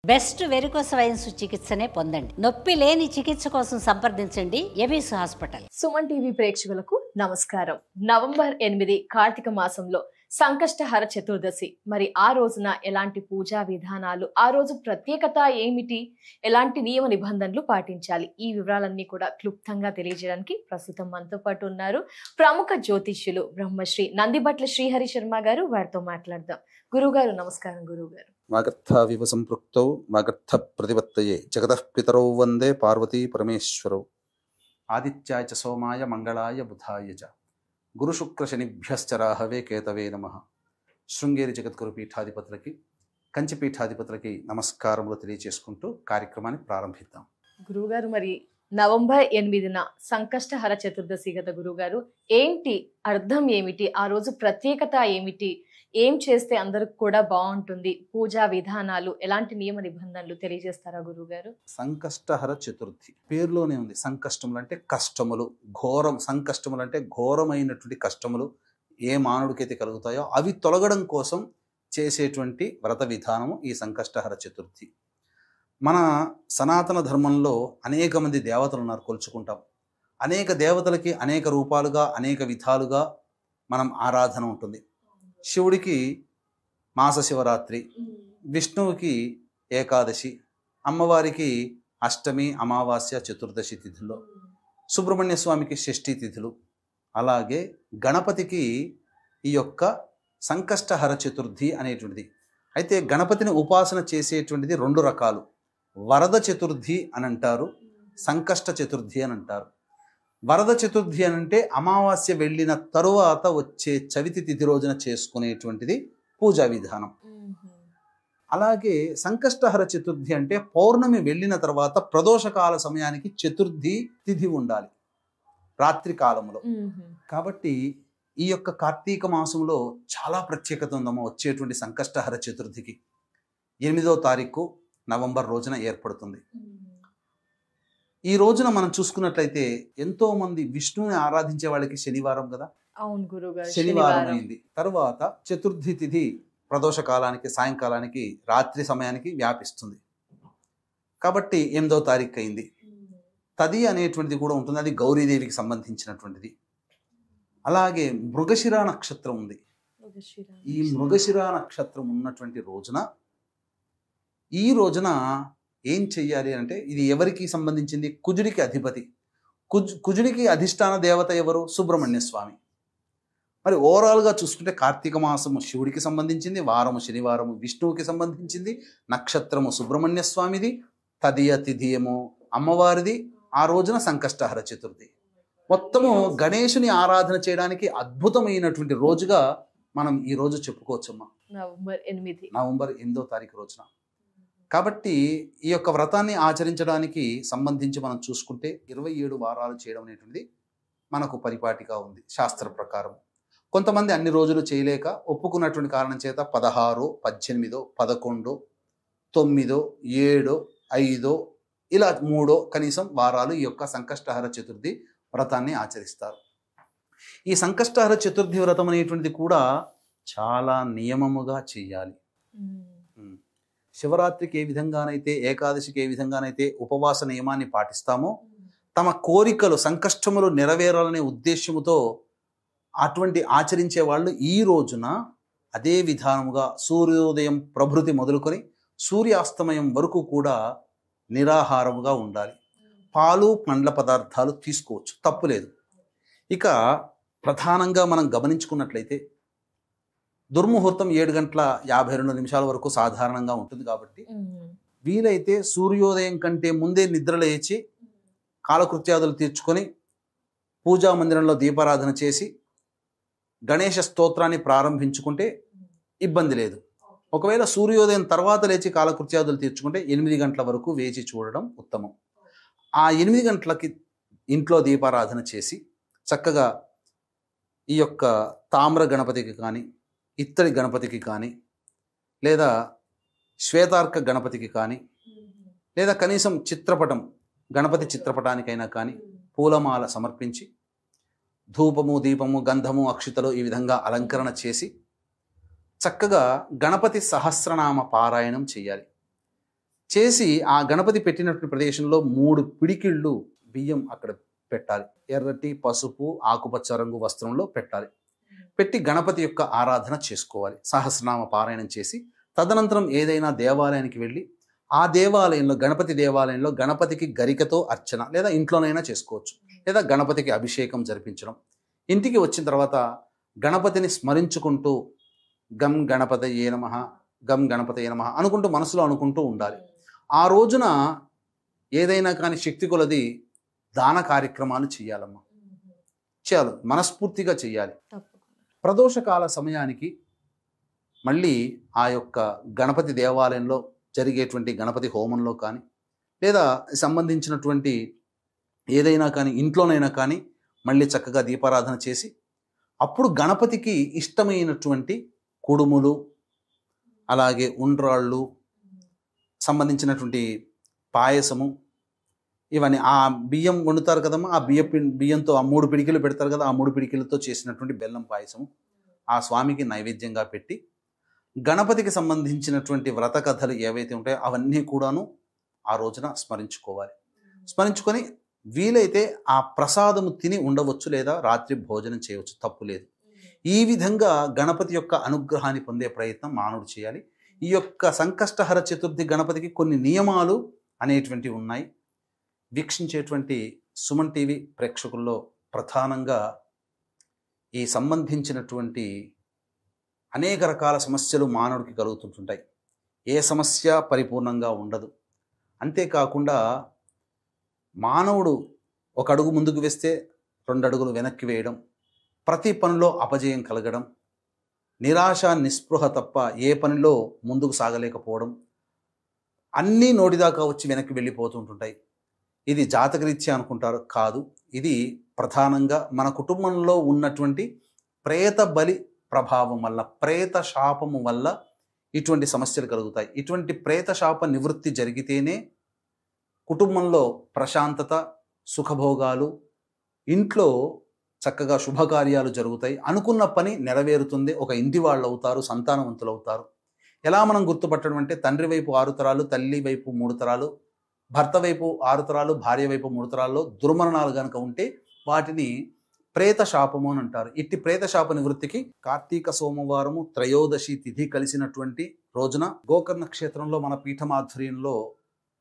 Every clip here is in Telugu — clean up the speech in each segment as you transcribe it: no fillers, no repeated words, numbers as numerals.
బెస్ట్ వెరికోస్ వెయిన్స్ చికిత్సనే పొందండి. నొప్పి లేని చికిత్స కోసం సంప్రదించండి ఎబిస్ హాస్పిటల్. సుమన్ టీవీ ప్రేక్షకులకు నమస్కారం. నవంబర్ 8 కార్తీక మాసంలో సంకష్టహర చతుర్దశి. మరి ఆ రోజున ఎలాంటి పూజా విధానాలు, ఆ రోజు ప్రత్యేకత ఏమిటి, ఎలాంటి నియమ నిబంధనలు పాటించాలి, ఈ వివరాలన్నీ కూడా క్లుప్తంగా తెలియజేయడానికి ప్రస్తుతం మనతో పాటు ఉన్నారు ప్రముఖ జ్యోతిష్యులు బ్రహ్మశ్రీ నందిబట్ల శ్రీహరి శర్మ గారు. వారితో మాట్లాడదాం. గురుగారు నమస్కారం. గురుగారు, వాగర్థావివ సంపృక్తౌ వాగర్థ ప్రతిపత్తయే జగతః పితరౌ వందే పార్వతీ పరమేశ్వరౌ. ఆదిత్యాయ చ సోమాయ మంగళాయ బుధాయ చ గురు శుక్ర శనిభ్యశ్చ రాహవే కేతవే నమః. శృంగేరి జగద్గురు పీఠాధిపతులకి, కంచి పీఠాధిపతులకి నమస్కారములు తెలియజేసుకుంటూ కార్యక్రమాన్ని ప్రారంభిద్దాం. గురుగారు, మరి నవంబర్ 8 సంకష్టహర చతుర్దశి కదా గురుగారు, ఏంటి అర్థం ఏమిటి, ఆ రోజు ప్రత్యేకత ఏమిటి, ఏం చేస్తే అందరికి కూడా బాగుంటుంది, పూజా విధానాలు, ఎలాంటి నియమ నిబంధనలు తెలియజేస్తారా గురుగారు? సంకష్టహర చతుర్థి పేరులోనే ఉంది. సంకష్టములు అంటే కష్టములు, సంకష్టములు అంటే ఘోరమైనటువంటి కష్టములు ఏ మానవుడికైతే కలుగుతాయో అవి తొలగడం కోసం చేసేటువంటి వ్రత విధానము ఈ సంకష్టహర చతుర్థి. మన సనాతన ధర్మంలో అనేక మంది దేవతలు ఉన్నారు, కొలుచుకుంటాం. అనేక దేవతలకి అనేక రూపాలుగా, అనేక విధాలుగా మనం ఆరాధన ఉంటుంది. శివుడికి మాస శివరాత్రి, విష్ణువుకి ఏకాదశి, అమ్మవారికి అష్టమి, అమావాస్య, చతుర్దశి తిథుల్లో, సుబ్రహ్మణ్య స్వామికి షష్ఠి తిథులు, అలాగే గణపతికి ఈ యొక్క సంకష్టహర చతుర్థి అనేటువంటిది. అయితే గణపతిని ఉపాసన చేసేటువంటిది రెండు రకాలు. వరద చతుర్థి అని అంటారు, సంకష్ట చతుర్థి అని అంటారు. వరద చతుర్థి అని అంటే అమావాస్య వెళ్ళిన తరువాత వచ్చే చవితి తిథి రోజున చేసుకునేటువంటిది పూజా విధానం. అలాగే సంకష్టహర చతుర్థి అంటే పౌర్ణమి వెళ్ళిన తర్వాత ప్రదోషకాల సమయానికి చతుర్థి తిథి ఉండాలి, రాత్రి కాలంలో. కాబట్టి ఈ యొక్క కార్తీక మాసంలో చాలా ప్రత్యేకత ఉందమ్మా. వచ్చేటువంటి సంకష్టహర చతుర్థికి 8వ తారీఖు నవంబర్ రోజున ఏర్పడుతుంది. ఈ రోజున మనం చూసుకున్నట్లయితే ఎంతో మంది విష్ణువుని ఆరాధించే వాళ్ళకి శనివారం కదా. అవును గురుగారు, శనివారం అయింది. తర్వాత చతుర్థి తిథి ప్రదోష కాలానికి, సాయంకాలానికి, రాత్రి సమయానికి వ్యాపిస్తుంది. కాబట్టి 8వ తారీఖు అయింది. తది అనేటువంటిది కూడా ఉంటుంది, అది గౌరీదేవికి సంబంధించినటువంటిది. అలాగే మృగశిర నక్షత్రం ఉంది. ఈ మృగశిర నక్షత్రం ఉన్నటువంటి రోజున, ఈ రోజున ఏం చెయ్యాలి అంటే, ఇది ఎవరికి సంబంధించింది? కుజుడికి అధిపతి. కుజుడికి అధిష్టాన దేవత ఎవరు? సుబ్రహ్మణ్య స్వామి. మరి ఓవరాల్గా చూసుకుంటే కార్తీక మాసము శివుడికి సంబంధించింది, వారము శనివారము విష్ణువుకి సంబంధించింది, నక్షత్రము సుబ్రహ్మణ్య స్వామిది, తదియ తిథియము అమ్మవారిది. ఆ రోజున సంకష్టహర చతుర్థి. మొత్తము గణేశుని ఆరాధన చేయడానికి అద్భుతమైనటువంటి రోజుగా మనం ఈ రోజు చెప్పుకోవచ్చమ్మా, నవంబర్ 8వ తారీఖు రోజున. కాబట్టి ఈ యొక్క వ్రతాన్ని ఆచరించడానికి సంబంధించి మనం చూసుకుంటే 27 వారాలు చేయడం అనేటువంటిది మనకు పరిపాటిగా ఉంది శాస్త్ర ప్రకారం. కొంతమంది అన్ని రోజులు చేయలేక ఒప్పుకున్నటువంటి కారణం చేత 16, 18, 11, 9, 7, 5 ఇలా 3 కనీసం వారాలు ఈ యొక్క సంకష్టహర చతుర్థి వ్రతాన్ని ఆచరిస్తారు. ఈ సంకష్టహర చతుర్థి వ్రతం అనేటువంటిది కూడా చాలా నియమముగా చేయాలి. శివరాత్రికి ఏ విధంగానైతే, ఏకాదశికి ఏ విధంగానైతే ఉపవాస నియమాన్ని పాటిస్తామో, తమ కోరికలు, సంకష్టములు నెరవేరాలనే ఉద్దేశముతో అటువంటి ఆచరించే వాళ్ళు ఈ రోజున అదే విధానముగా సూర్యోదయం ప్రభృతి మొదలుకొని సూర్యాస్తమయం వరకు కూడా నిరాహారముగా ఉండాలి. పాలు, పండ్ల పదార్థాలు తీసుకోవచ్చు, తప్పులేదు. ఇక ప్రధానంగా మనం గమనించుకున్నట్లయితే దుర్ముహూర్తం 7:52 వరకు సాధారణంగా ఉంటుంది. కాబట్టి వీలైతే సూర్యోదయం కంటే ముందే నిద్ర లేచి కాలకృత్యాదులు తీర్చుకొని పూజా మందిరంలో దీపారాధన చేసి గణేష స్తోత్రాన్ని ప్రారంభించుకుంటే ఇబ్బంది లేదు. ఒకవేళ సూర్యోదయం తర్వాత లేచి కాలకృత్యాదులు తీర్చుకుంటే 8 గంటల వరకు వేచి చూడడం ఉత్తమం. ఆ 8 గంటలకి ఇంట్లో దీపారాధన చేసి చక్కగా ఈ యొక్క తామ్ర గణపతికి కానీ, ఇత్తడి గణపతికి కానీ, లేదా శ్వేతార్క గణపతికి కానీ, లేదా కనీసం చిత్రపటం, గణపతి చిత్రపటానికైనా కానీ పూలమాల సమర్పించి ధూపము, దీపము, గంధము, అక్షితలు ఈ విధంగా అలంకరణ చేసి చక్కగా గణపతి సహస్రనామ పారాయణం చేయాలి. చేసి ఆ గణపతి పెట్టినటువంటి ప్రదేశంలో 3 పిడికిళ్ళు బియ్యం అక్కడ పెట్టాలి. ఎర్రటి, పసుపు, ఆకుపచ్చ రంగు వస్త్రంలో పెట్టాలి. పెట్టి గణపతి యొక్క ఆరాధన చేసుకోవాలి. సహస్రనామ పారాయణం చేసి తదనంతరం ఏదైనా దేవాలయానికి వెళ్ళి ఆ దేవాలయంలో, గణపతి దేవాలయంలో గణపతికి గరికతో అర్చన, లేదా ఇంట్లోనైనా చేసుకోవచ్చు, లేదా గణపతికి అభిషేకం జరిపించడం. ఇంటికి వచ్చిన తర్వాత గణపతిని స్మరించుకుంటూ గం గణపతయే నమః, గం గణపతయే నమః అనుకుంటూ మనసులో అనుకుంటూ ఉండాలి. ఆ రోజున ఏదైనా కానీ శక్తి కొలది దాన కార్యక్రమాలు చేయాలమ్మా. చేయాలి, మనస్ఫూర్తిగా చేయాలి. ప్రదోషకాల సమయానికి మళ్ళీ ఆ యొక్క గణపతి దేవాలయంలో జరిగేటువంటి గణపతి హోమంలో కానీ, లేదా సంబంధించినటువంటి ఏదైనా కానీ ఇంట్లోనైనా కానీ మళ్ళీ చక్కగా దీపారాధన చేసి అప్పుడు గణపతికి ఇష్టమైనటువంటి కుడుములు, అలాగే ఉండ్రాళ్ళు, సంబంధించినటువంటి పాయసము, ఇవన్నీ ఆ బియ్యం వండుతారు కదమ్మా, ఆ బియ్యంతో ఆ 3 పిడికిలు పెడతారు కదా, ఆ 3 పిడికిలతో చేసినటువంటి బెల్లం పాయసము ఆ స్వామికి నైవేద్యంగా పెట్టి గణపతికి సంబంధించినటువంటి వ్రత కథలు ఏవైతే ఉంటాయో అవన్నీ కూడాను ఆ రోజున స్మరించుకోవాలి. స్మరించుకొని వీలైతే ఆ ప్రసాదము తిని ఉండవచ్చు, లేదా రాత్రి భోజనం చేయవచ్చు, తప్పు లేదు. ఈ విధంగా గణపతి యొక్క అనుగ్రహాన్ని పొందే ప్రయత్నం మానవుడు చేయాలి. ఈ యొక్క సంకష్టహర చతుర్థి గణపతికి కొన్ని నియమాలు అనేటువంటివి ఉన్నాయి. వీక్షించేటువంటి సుమన్ టీవీ ప్రేక్షకుల్లో ప్రధానంగా ఈ సంబంధించినటువంటి అనేక రకాల సమస్యలు మానవుడికి కలుగుతుంటాయి. ఏ సమస్య పరిపూర్ణంగా ఉండదు. అంతేకాకుండా మానవుడు 1 అడుగు ముందుకు వేస్తే 2 అడుగులు వెనక్కి వేయడం, ప్రతి పనిలో అపజయం కలగడం, నిరాశ నిస్పృహ తప్ప ఏ పనిలో ముందుకు సాగలేకపోవడం, అన్నీ నోటిదాకా వచ్చి వెనక్కి వెళ్ళిపోతుంటుంటాయి. ఇది జాతకరీత్యా అనుకుంటారు, కాదు. ఇది ప్రధానంగా మన కుటుంబంలో ఉన్నటువంటి ప్రేత బలి ప్రభావం వల్ల, ప్రేత శాపము వల్ల ఇటువంటి సమస్యలు కలుగుతాయి. ఇటువంటి ప్రేత శాప నివృత్తి జరిగితేనే కుటుంబంలో ప్రశాంతత, సుఖభోగాలు, ఇంట్లో చక్కగా శుభకార్యాలు జరుగుతాయి, అనుకున్న పని నెరవేరుతుంది, ఒక ఇంటి వాళ్ళు అవుతారు, సంతానవంతులు అవుతారు. ఎలా మనం గుర్తుపట్టడం అంటే తండ్రి వైపు 6 తరాలు, తల్లి వైపు 3 తరాలు, భర్త వైపు 6 తరాలు, భార్య వైపు 3 తరాల్లో దుర్మరణాలు కనుక ఉంటే వాటిని ప్రేత శాపము అని అంటారు. ఇట్టి ప్రేత శాప నివృత్తికి కార్తీక సోమవారము త్రయోదశి తిథి కలిసినటువంటి రోజున గోకర్ణ క్షేత్రంలో మన పీఠమాధ్వర్యంలో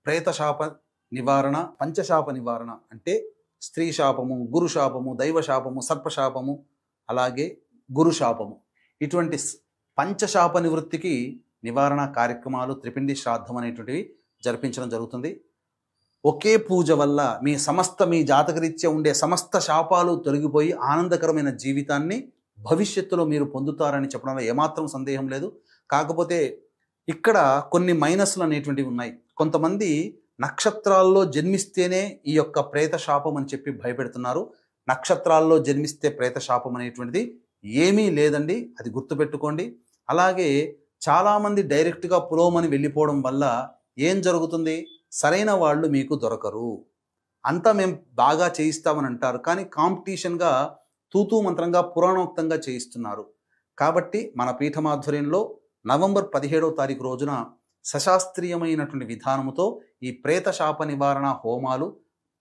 ప్రేత శాప నివారణ, పంచశాప నివారణ అంటే స్త్రీ శాపము, గురు శాపము, దైవ శాపము, సర్పశాపము, అలాగే గురు శాపము, ఇటువంటి పంచశాప నివృత్తికి నివారణ కార్యక్రమాలు, త్రిపిండి శ్రాద్ధం అనేటువంటివి జరిపించడం జరుగుతుంది. ఒకే పూజ వల్ల మీ జాతకరీత్యా ఉండే సమస్త శాపాలు తొలగిపోయి ఆనందకరమైన జీవితాన్ని భవిష్యత్తులో మీరు పొందుతారని చెప్పడంలో ఏమాత్రం సందేహం లేదు. కాకపోతే ఇక్కడ కొన్ని మైనస్లు అనేటువంటివి ఉన్నాయి. కొంతమంది నక్షత్రాల్లో జన్మిస్తేనే ఈ యొక్క ప్రేత శాపం అని చెప్పి భయపెడుతున్నారు. నక్షత్రాల్లో జన్మిస్తే ప్రేత శాపం అనేటువంటిది ఏమీ లేదండి, అది గుర్తుపెట్టుకోండి. అలాగే చాలామంది డైరెక్ట్గా పులోమని వెళ్ళిపోవడం వల్ల ఏం జరుగుతుంది, సరైన వాళ్ళు మీకు దొరకరు. అంతా మేము బాగా చేయిస్తామని అంటారు, కానీ కాంపిటీషన్గా తూతూ మంత్రంగా పురాణోక్తంగా చేయిస్తున్నారు. కాబట్టి మన పీఠమాధ్వర్యంలో నవంబర్ 17వ తారీఖు రోజున సశాస్త్రీయమైనటువంటి విధానముతో ఈ ప్రేత శాప నివారణ హోమాలు,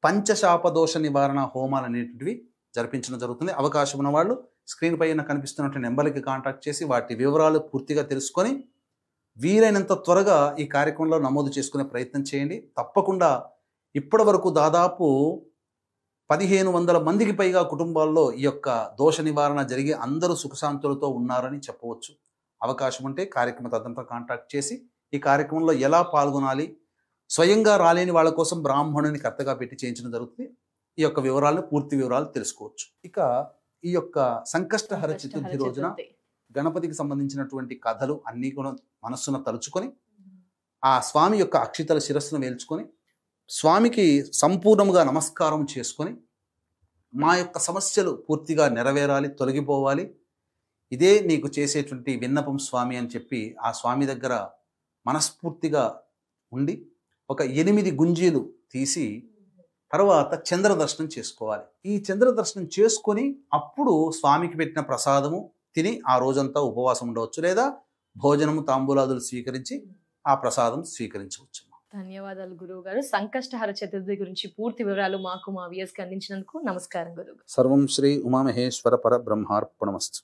పంచశాప దోష నివారణ హోమాలు అనేటువంటివి జరిపించడం జరుగుతుంది. అవకాశం ఉన్న వాళ్ళు స్క్రీన్ పైన కనిపిస్తున్నటువంటి నెంబర్కి కాంటాక్ట్ చేసి వాటి వివరాలు పూర్తిగా తెలుసుకొని వీలైనంత త్వరగా ఈ కార్యక్రమంలో నమోదు చేసుకునే ప్రయత్నం చేయండి. తప్పకుండా ఇప్పటి వరకు దాదాపు 1500 మందికి పైగా కుటుంబాల్లో ఈ యొక్క దోష నివారణ జరిగి అందరూ సుఖశాంతులతో ఉన్నారని చెప్పవచ్చు. అవకాశం ఉంటే కార్యక్రమ తదంతా కాంటాక్ట్ చేసి ఈ కార్యక్రమంలో ఎలా పాల్గొనాలి, స్వయంగా రాలేని వాళ్ళ కోసం బ్రాహ్మణుని కర్తగా పెట్టి చేయించడం జరుగుతుంది. ఈ యొక్క వివరాలను, పూర్తి వివరాలు తెలుసుకోవచ్చు. ఇక ఈ యొక్క సంకష్టహర చతుర్థి రోజున గణపతికి సంబంధించినటువంటి కథలు అన్నీ కూడా మనస్సును తలుచుకొని ఆ స్వామి యొక్క అక్షితల శిరస్సును వేల్చుకొని స్వామికి సంపూర్ణంగా నమస్కారం చేసుకొని మా యొక్క సమస్యలు పూర్తిగా నెరవేరాలి, తొలగిపోవాలి, ఇదే నీకు చేసేటువంటి విన్నపం స్వామి అని చెప్పి ఆ స్వామి దగ్గర మనస్ఫూర్తిగా ఉండి ఒక 8 గుంజీలు తీసి తర్వాత చంద్ర దర్శనం చేసుకోవాలి. ఈ చంద్ర దర్శనం చేసుకొని అప్పుడు స్వామికి పెట్టిన ప్రసాదము తిని ఆ రోజంతా ఉపవాసం ఉండవచ్చు, లేదా భోజనము తాంబూలాదులు స్వీకరించి ఆ ప్రసాదం స్వీకరించవచ్చు. ధన్యవాదాలు గురువు గారు. సంకష్టహర చతుర్థి గురించి పూర్తి వివరాలు మాకు మా వ్యూయర్స్ కి అందించినందుకు నమస్కారం గురువు. సర్వం శ్రీ ఉమామహేశ్వర పరబ్రహ్మార్పణమస్తు.